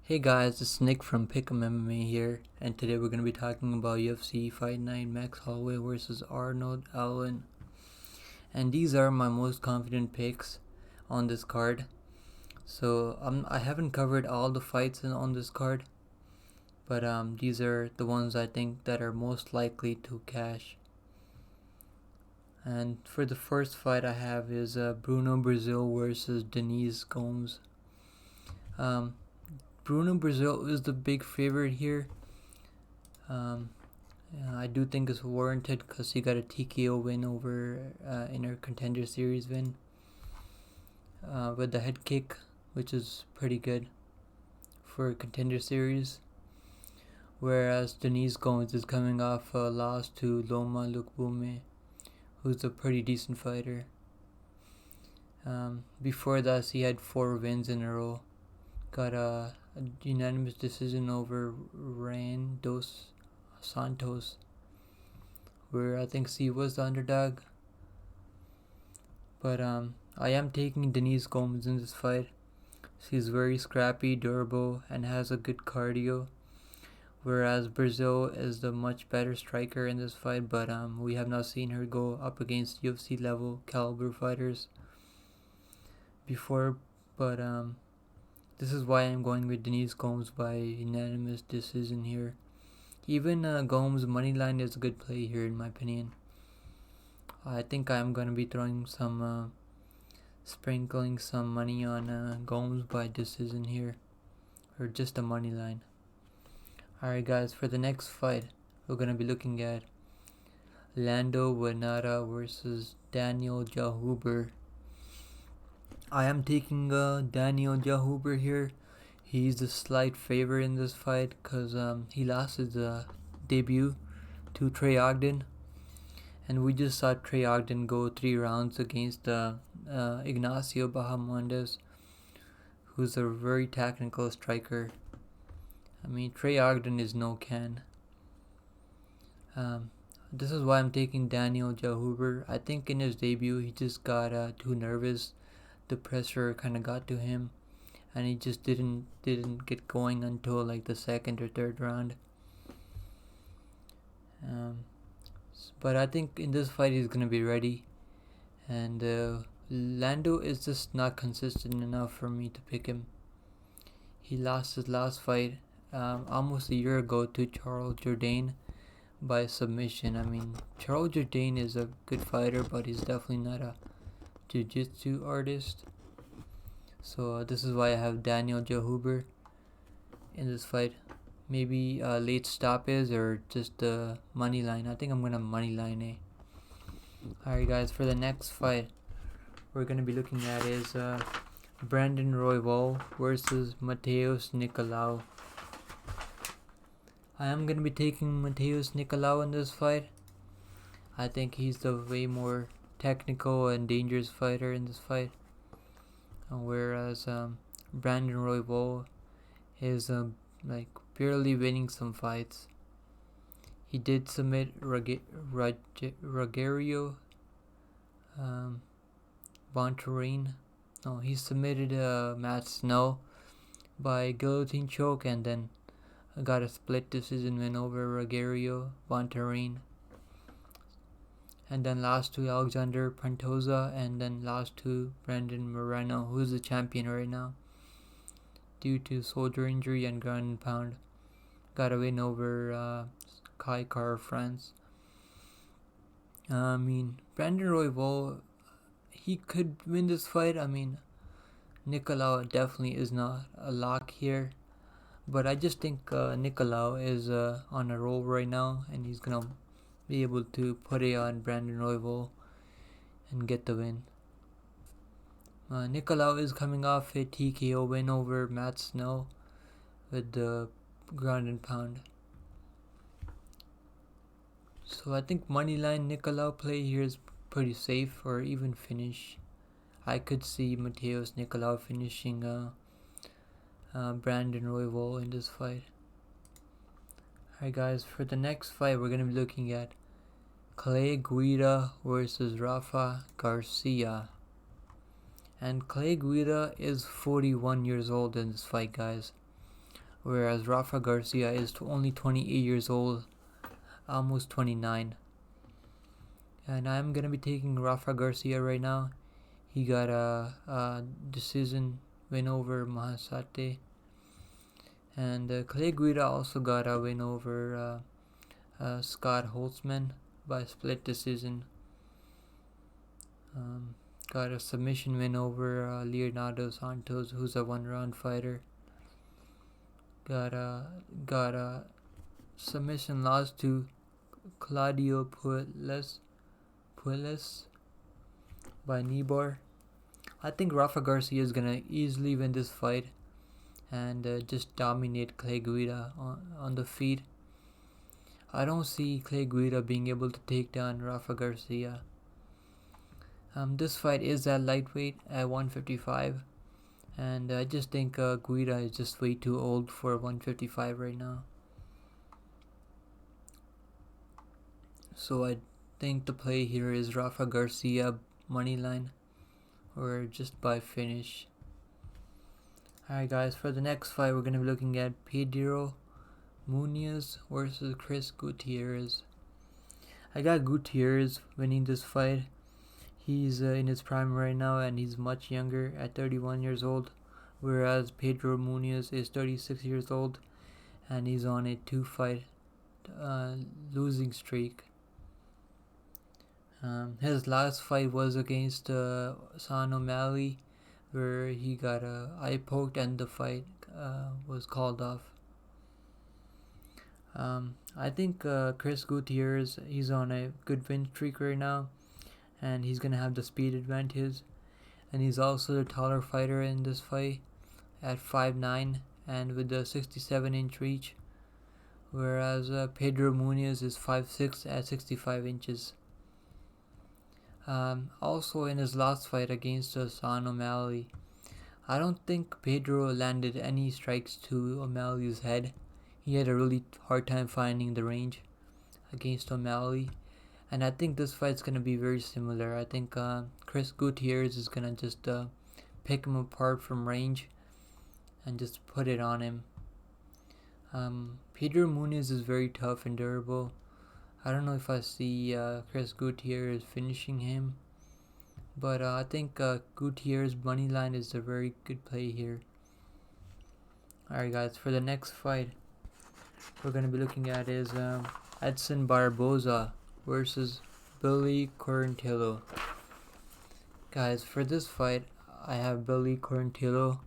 Hey guys, it's Nick from Pick'em MMA here, and today we're going to be talking about UFC Fight Night Max Holloway versus Aronold Allen. And these are my most confident picks on this card. So I haven't covered all the fights on this card, but these are the ones I think that are most likely to cash. And for the first fight I have is Bruno Brazil versus Denise Gomes. Bruno Brazil is the big favorite here. I do think it's warranted because he got a TKO win over in her Contender Series win with the head kick, which is pretty good for a Contender Series. Whereas Denise Gomes is coming off a loss to Loma Lookboonmee, who's a pretty decent fighter. Before that, he had 4 wins in a row. Got a unanimous decision over Rain dos Santos, where I think she was the underdog. But I am taking Denise Gomes in this fight. She's very scrappy, durable, and has a good cardio. Whereas Brazil is the much better striker in this fight, but we have not seen her go up against UFC level caliber fighters before. But this is why I'm going with Denise Gomes by unanimous decision here. Even Gomes' moneyline is a good play here in my opinion. I think I'm going to be throwing some, sprinkling some money on Gomes by decision here. Or just a money line. Alright guys, for the next fight, we're going to be looking at Lando Venata versus Daniel Jahuber. I am taking Daniel Jahuber here. He's the slight favorite in this fight because he lost his debut to Trey Ogden. And we just saw Trey Ogden go 3 rounds against Ignacio Bahamondes, who's a very technical striker. I mean, Trey Ogden is no can. This is why I'm taking Daniel Jahuber. I think in his debut he just got too nervous. The pressure kind of got to him, and he just didn't get going until like the 2nd or 3rd round. But I think in this fight he's gonna be ready, and Lando is just not consistent enough for me to pick him. He lost his last fight almost a year ago to Charles Jourdain by submission. I mean, Charles Jourdain is a good fighter, but he's definitely not a jiu-jitsu artist. So this is why I have Daniel Jahuber in this fight. Maybe late stoppage or just the money line. I think I'm gonna money line Alright guys, for the next fight we're gonna be looking at is Brandon Royval versus Mateus Nicolau. I am gonna be taking Mateus Nicolau in this fight. I think he's the way more technical and dangerous fighter in this fight, whereas Brandon Royval is like barely winning some fights. He did submit Rogerio Bontorin. No, he submitted Matt Snow by guillotine choke, and then got a split decision win over Rogerio Bontorin. And then lost to Alexander Pantoja, and then lost to Brandon Moreno, who's the champion right now, due to shoulder injury and ground and pound. Got a win over Kai Kara France. I mean, Brandon Royval, he could win this fight. I mean, Nicolau definitely is not a lock here, but I just think Nicolau is on a roll right now, and he's gonna be able to put it on Brandon Royval and get the win. Nicolau is coming off a TKO win over Matt Snow with the ground and pound. So I think moneyline Nicolau play here is pretty safe, or even finish. I could see Mateus Nicolau finishing Brandon Royval in this fight. Alright guys, for the next fight we're going to be looking at Clay Guida versus Rafa Garcia. And Clay Guida is 41 years old in this fight, guys. whereas Rafa Garcia is only 28 years old, almost 29. And I'm gonna be taking Rafa Garcia right now. He got a decision win over Mahasate, and Clay Guida also got a win over Scott Holtzman by split decision. Got a submission win over Leonardo Santos, who's a one-round fighter. Got a submission loss to Claudio Puelles by Nibor. I think Rafa Garcia is gonna easily win this fight and just dominate Clay Guida on the feet. I don't see Clay Guida being able to take down Rafa Garcia. This fight is at lightweight at 155, and I just think Guida is just way too old for 155 right now. So I think the play here is Rafa Garcia moneyline or just by finish. Alright guys, for the next fight we're going to be looking at Pedro Munoz versus Chris Gutierrez. I got Gutierrez winning this fight. He's in his prime right now and he's much younger at 31 years old, whereas Pedro Munoz is 36 years old and he's on a 2-fight losing streak. His last fight was against Sean O'Malley, where he got eye poked and the fight was called off. I think Chris Gutierrez, he's on a good win streak right now, and he's gonna have the speed advantage, and he's also the taller fighter in this fight at 5'9" and with the 67-inch reach, whereas Pedro Munoz is 5'6" at 65 inches. Also in his last fight against Sean O'Malley, I don't think Pedro landed any strikes to O'Malley's head. He had a really hard time finding the range against O'Malley, and I think this fight's gonna be very similar. I think Chris Gutierrez is gonna just pick him apart from range and just put it on him. Pedro Munoz is very tough and durable. I don't know if I see Chris Gutierrez finishing him, but I think Gutierrez money line is a very good play here. Alright guys, for the next fight we're going to be looking at is Edson Barboza versus Billy Quarantillo. Guys, for this fight I have Billy Quarantillo.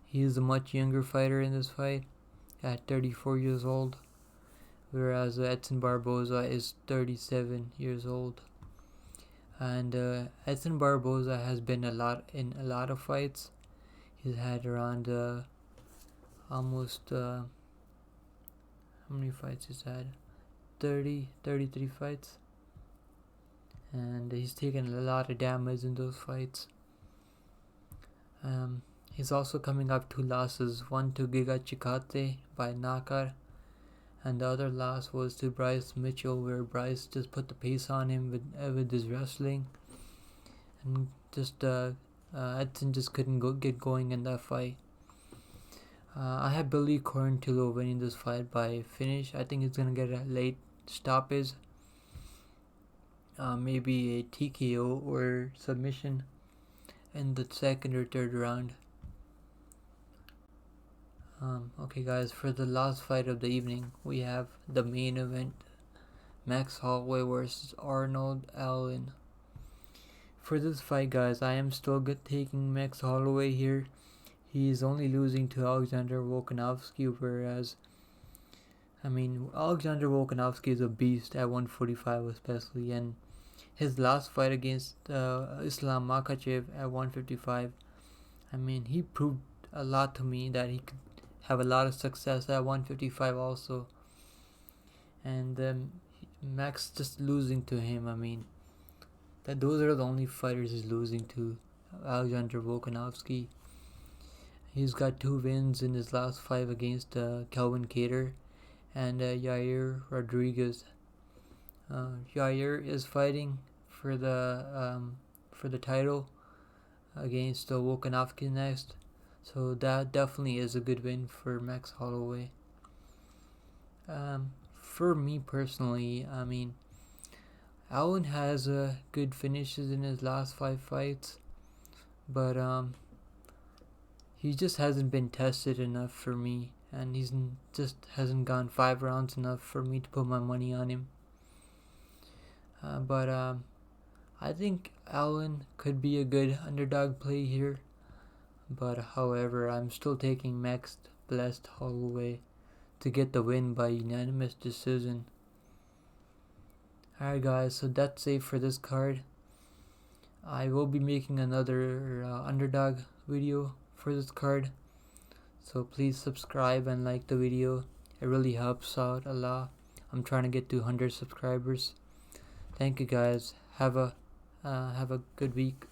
He's a much younger fighter in this fight at 34 years old, whereas Edson Barboza is 37 years old. And Edson Barboza has been in a lot of fights. He's had around almost how many fights he's had? 33 fights. And he's taken a lot of damage in those fights. He's also coming up 2 losses, one to Giga Chikate by knockout, and the other loss was to Bryce Mitchell, where Bryce just put the pace on him with his wrestling, and just Edson just couldn't get going in that fight. I have Billy Quarantillo winning this fight by finish. I think he's gonna get a late stoppage, maybe a TKO or submission in the second or third round. Okay guys, for the last fight of the evening, we have the main event, Max Holloway versus Aronold Allen. For this fight guys, I am still taking Max Holloway here. He is only losing to Alexander Volkanovski, whereas Alexander Volkanovski is a beast at 145 especially, and his last fight against Islam Makhachev at 155, he proved a lot to me that he could have a lot of success at 155 also, and Max just losing to him. Those are the only fighters he's losing to. Alexander Volkanovski, he's got 2 wins in his last 5 against Kelvin Kattar and Yair Rodriguez. Yair is fighting for the title against Volkanovski next. So that definitely is a good win for Max Holloway. For me personally, I mean, Allen has good finishes in his last 5 fights, but he just hasn't been tested enough for me, and he's just hasn't gone 5 rounds enough for me to put my money on him. But I think Allen could be a good underdog play here. But however, I'm still taking Max Blessed Holloway to get the win by unanimous decision. Alright guys, so that's it for this card. I will be making another underdog video for this card. So please subscribe and like the video. It really helps out a lot. I'm trying to get to 100 subscribers. Thank you guys. Have a good week.